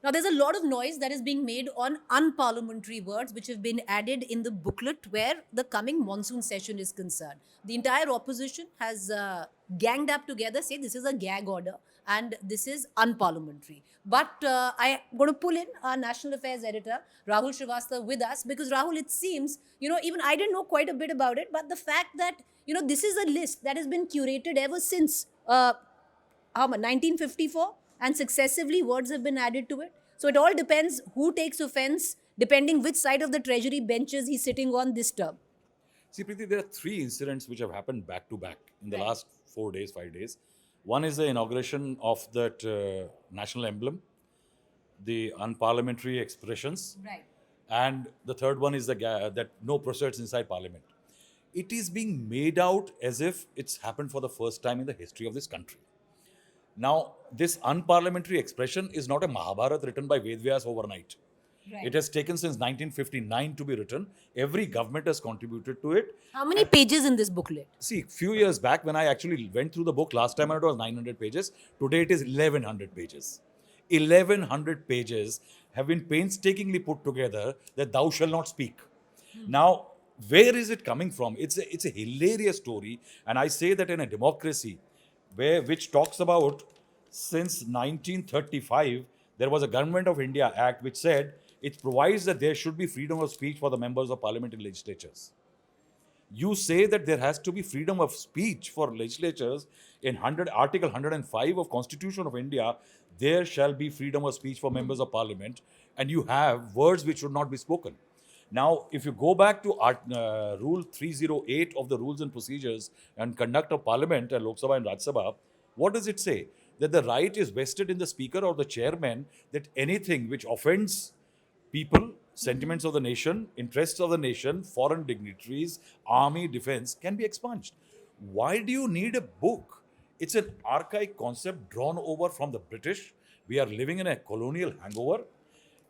Now, there's a lot of noise that is being made on unparliamentary words which have been added in the booklet where the coming monsoon session is concerned. The entire opposition has ganged up together, say this is a gag order and this is unparliamentary. But I'm going to pull in our national affairs editor, Rahul Srivastava, with us because Rahul, it seems, even I didn't know quite a bit about it, but the fact that, this is a list that has been curated ever since 1954, and successively words have been added to it. So it all depends who takes offense, depending which side of the treasury benches he's sitting on this term. See, Preeti, there are three incidents which have happened back to back in the Right. last 4 days, 5 days. One is the inauguration of that national emblem, the unparliamentary expressions, Right. and the third one is that no proceeds inside parliament. It is being made out as if it's happened for the first time in the history of this country. Now, this unparliamentary expression is not a Mahabharata written by Vedvyas overnight. Right. It has taken since 1959 to be written. Every government has contributed to it. How many pages in this booklet? See, few years back when I actually went through the book last time, it was 900 pages. Today it is 1100 pages. 1100 pages have been painstakingly put together that thou shall not speak. Now, where is it coming from? It's a hilarious story, and I say that in a democracy which talks about since 1935 there was a Government of India Act which said it provides that there should be freedom of speech for the members of parliament and legislatures. You say that there has to be freedom of speech for legislatures in Article 105 of Constitution of India. There shall be freedom of speech for members of parliament, and you have words which should not be spoken. Now, if you go back to Rule 308 of the Rules and Procedures and Conduct of Parliament and Lok Sabha and Rajya Sabha, what does it say? That the right is vested in the Speaker or the Chairman that anything which offends people, sentiments of the nation, interests of the nation, foreign dignitaries, army, defense can be expunged. Why do you need a book? It's an archaic concept drawn over from the British. We are living in a colonial hangover.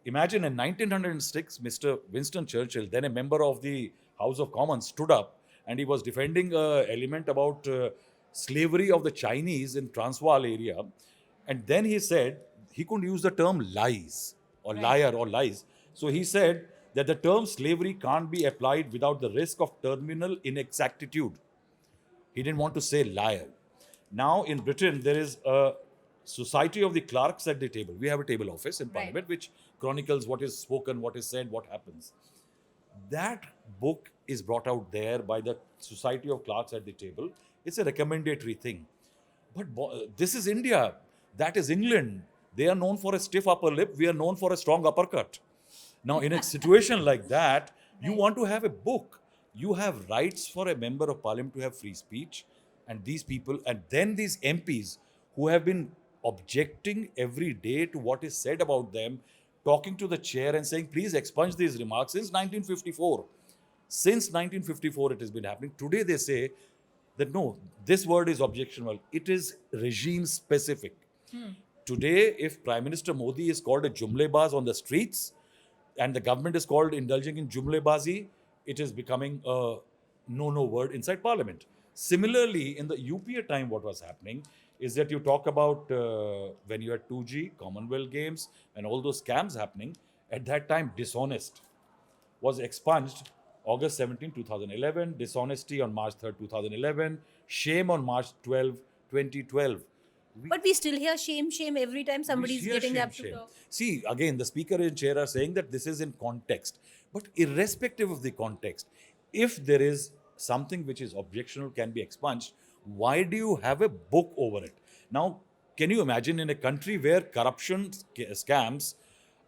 Imagine in 1906, Mr. Winston Churchill, then a member of the House of Commons, stood up and he was defending an element about slavery of the Chinese in Transvaal area. And then he said he couldn't use the term lies or liar or lies. So he said that the term slavery can't be applied without the risk of terminal inexactitude. He didn't want to say liar. Now in Britain, there is a Society of the Clerks at the table. We have a table office in Parliament which chronicles what is spoken, what is said, what happens. That book is brought out there by the Society of Clerks at the table. It's a recommendatory thing. But this is India. That is England. They are known for a stiff upper lip. We are known for a strong uppercut. Now, in a situation like that, you want to have a book. You have rights for a member of parliament to have free speech. And these people, and then these MPs who have been objecting every day to what is said about them, talking to the chair and saying, please expunge these remarks since 1954. Since 1954, it has been happening. Today, they say that no, this word is objectionable. It is regime specific. Today, if Prime Minister Modi is called a Jumlebaz on the streets and the government is called indulging in Jumlebazi, it is becoming a no word inside Parliament. Similarly, in the UPA time, what was happening is that you talk about when you had 2G, Commonwealth Games, and all those scams happening. At that time, dishonest was expunged August 17, 2011, dishonesty on March 3rd, 2011, shame on March 12, 2012. But we still hear shame, shame every time somebody's Sheer getting shame, up to shame. talk. See, again, the speaker and chair are saying that this is in context. But irrespective of the context, if there is something which is objectionable, can be expunged, why do you have a book over it? Now, can you imagine in a country where corruption scams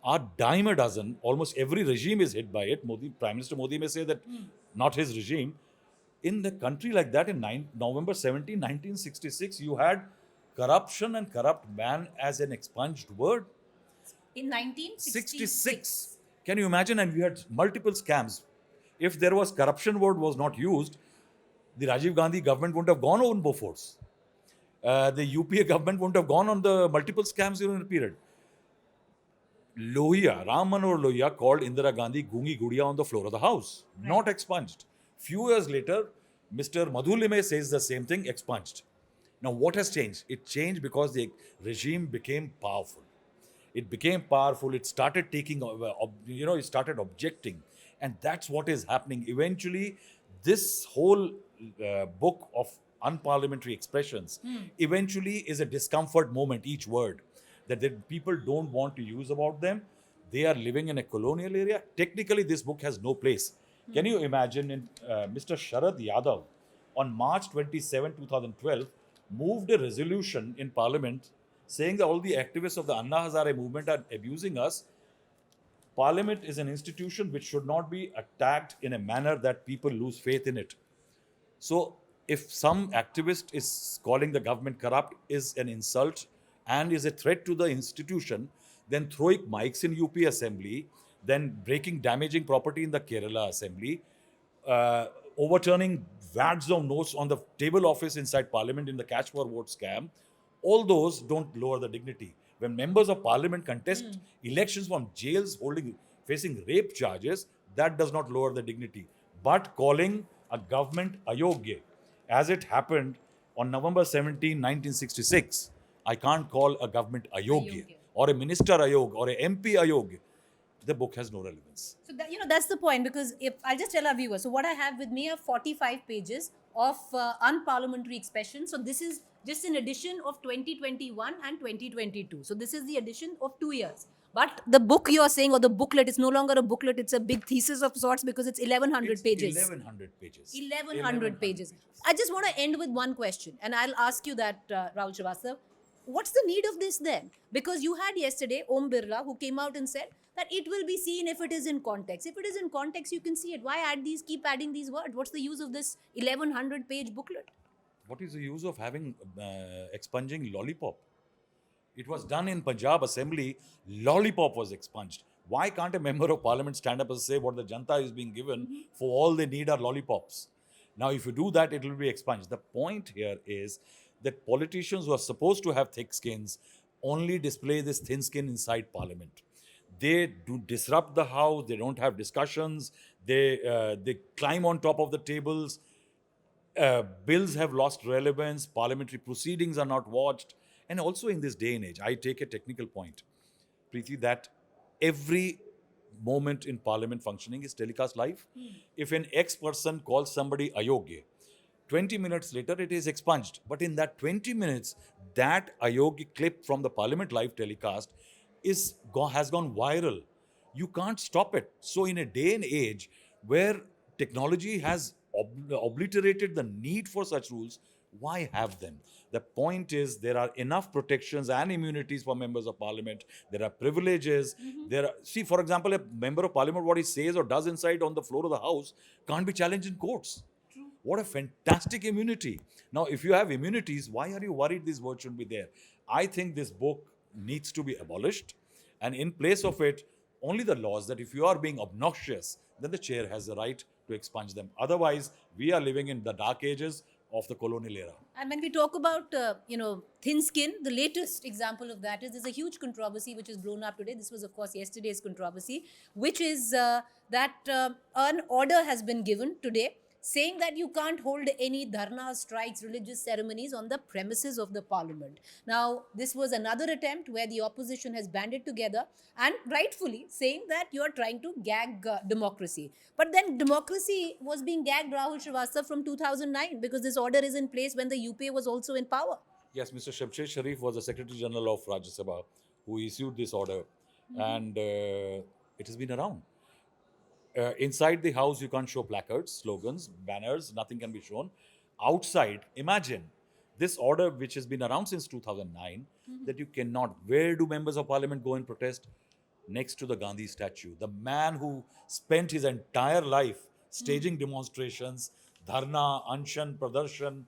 are dime a dozen, almost every regime is hit by it. Prime Minister Modi may say that not his regime. In the country like that, in November 17, 1966, you had corruption and corrupt man as an expunged word. In 1966. 66. Can you imagine? And we had multiple scams. If there was corruption word was not used, the Rajiv Gandhi government wouldn't have gone on Bofors. The UPA government wouldn't have gone on the multiple scams during the period. Lohia, Ram Manohar Lohia called Indira Gandhi Gungi Gudiya on the floor of the house, not expunged. Few years later, Mr. Madhulime says the same thing, expunged. Now, what has changed? It changed because the regime became powerful. It became powerful. It started taking, it started objecting. And that's what is happening. Eventually, this whole book of unparliamentary expressions eventually is a discomfort moment, each word, that the people don't want to use about them. They are living in a colonial area. Technically, this book has no place. Can you imagine Mr. Sharad Yadav on March 27, 2012, moved a resolution in Parliament saying that all the activists of the Anna Hazare movement are abusing us. Parliament is an institution which should not be attacked in a manner that people lose faith in it. So, if some activist is calling the government corrupt is an insult and is a threat to the institution, then throwing mics in UP Assembly, then damaging property in the Kerala Assembly, uh, overturning wads of notes on the table office inside Parliament in the Catch for Vote scam, all those don't lower the dignity. When members of Parliament contest elections from jails facing rape charges, that does not lower the dignity. But calling a government ayogya, as it happened on November 17, 1966, I can't call a government ayogya Ayogya. or a minister ayog or a MP ayogya. The book has no relevance. So that, that's the point, because if I'll just tell our viewers, so what I have with me are 45 pages of unparliamentary expressions. So this is just an edition of 2021 and 2022. So this is the edition of 2 years. But the book you are saying, or the booklet, is no longer a booklet, it's a big thesis of sorts, because it's 1100 It's pages. 1100 pages. 1100 pages. I just want to end with one question, and I'll ask you that, Rahul Srivastav. What's the need of this then? Because you had yesterday Om Birla, who came out and said that it will be seen if it is in context. If it is in context, you can see it. Why keep adding these words? What's the use of this 1100 page booklet? What is the use of having expunging lollipop? It was done in Punjab Assembly. Lollipop was expunged. Why can't a member of parliament stand up and say what the janta is being given for all they need are lollipops? Now, if you do that, it will be expunged. The point here is that politicians who are supposed to have thick skins only display this thin skin inside parliament. They do disrupt the house. They don't have discussions. They climb on top of the tables. Bills have lost relevance, parliamentary proceedings are not watched. And also in this day and age, I take a technical point, Preeti, that every moment in parliament functioning is telecast live. If an ex person calls somebody ayogya, 20 minutes later it is expunged. But in that 20 minutes, that ayogya clip from the parliament live telecast has gone viral. You can't stop it. So in a day and age where technology has obliterated the need for such rules, why have them? The point is there are enough protections and immunities for members of parliament. There are privileges. See, for example, a member of parliament, what he says or does inside on the floor of the house can't be challenged in courts. What a fantastic immunity. Now, if you have immunities, why are you worried these words should be there? I think this book needs to be abolished. And in place of it, only the laws that if you are being obnoxious, then the chair has the right to expunge them. Otherwise, we are living in the dark ages of the colonial era. And when we talk about, thin skin, the latest example of that is there's a huge controversy which is blown up today. This was, of course, yesterday's controversy, which is that an order has been given today saying that you can't hold any dharna, strikes, religious ceremonies on the premises of the parliament. Now, this was another attempt where the opposition has banded together and rightfully saying that you are trying to gag democracy. But then democracy was being gagged, Rahul Srivastav, from 2009, because this order is in place when the UPA was also in power. Yes, Mr. Shabshir Sharif was the Secretary General of Rajya Sabha who issued this order, and it has been around. Inside the house, you can't show placards, slogans, banners, nothing can be shown. Outside, imagine this order, which has been around since 2009, that you cannot. Where do members of parliament go and protest? Next to the Gandhi statue. The man who spent his entire life staging demonstrations, dharna, anshan, pradarshan,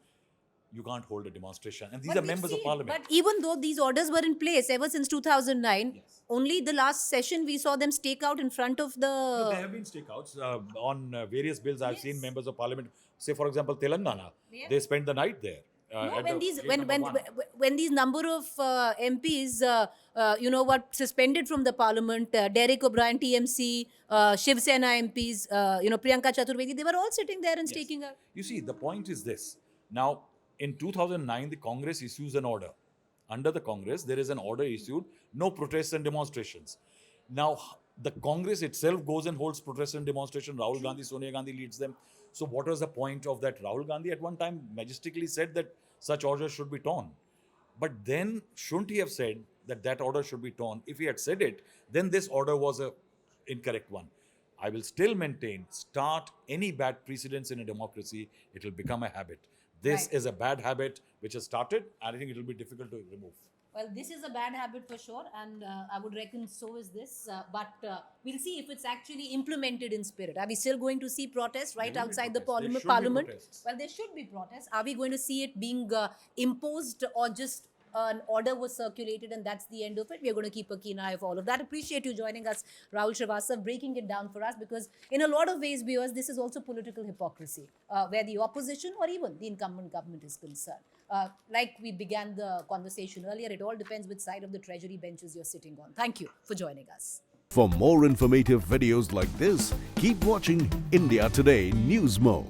you can't hold a demonstration. And these are members of parliament. But even though these orders were in place ever since 2009, only the last session we saw them stake out in front of the... No, there have been stakeouts on various bills. I've seen members of parliament, say for example Telangana, they spent the night there. When these number of MPs, were suspended from the parliament, Derek O'Brien, TMC, Shiv Sena MPs, Priyanka Chaturvedi, they were all sitting there and staking out. You see, the point is this. Now, in 2009, the Congress issues an order, under the Congress, there is an order issued, no protests and demonstrations. Now, the Congress itself goes and holds protests and demonstration. Rahul Gandhi, Sonia Gandhi leads them. So what was the point of that? Rahul Gandhi at one time majestically said that such orders should be torn. But then, shouldn't he have said that that order should be torn? If he had said it, then this order was a incorrect one. I will still maintain, start any bad precedents in a democracy, it will become a habit. This Right. is a bad habit which has started, and I think it will be difficult to remove. Well, this is a bad habit for sure, and I would reckon so is this. But we'll see if it's actually implemented in spirit. Are we still going to see protests right There will be outside the protests. There should be parliament? protests. Well, there should be protests. Are we going to see it being imposed, or just an order was circulated and that's the end of it? We are going to keep a keen eye of all of that. Appreciate you joining us, Rahul Srivastav, breaking it down for us, because in a lot of ways, viewers, this is also political hypocrisy, where the opposition or even the incumbent government is concerned. Like we began the conversation earlier, it all depends which side of the treasury benches you're sitting on. Thank you for joining us. For more informative videos like this, keep watching India Today Newsmo.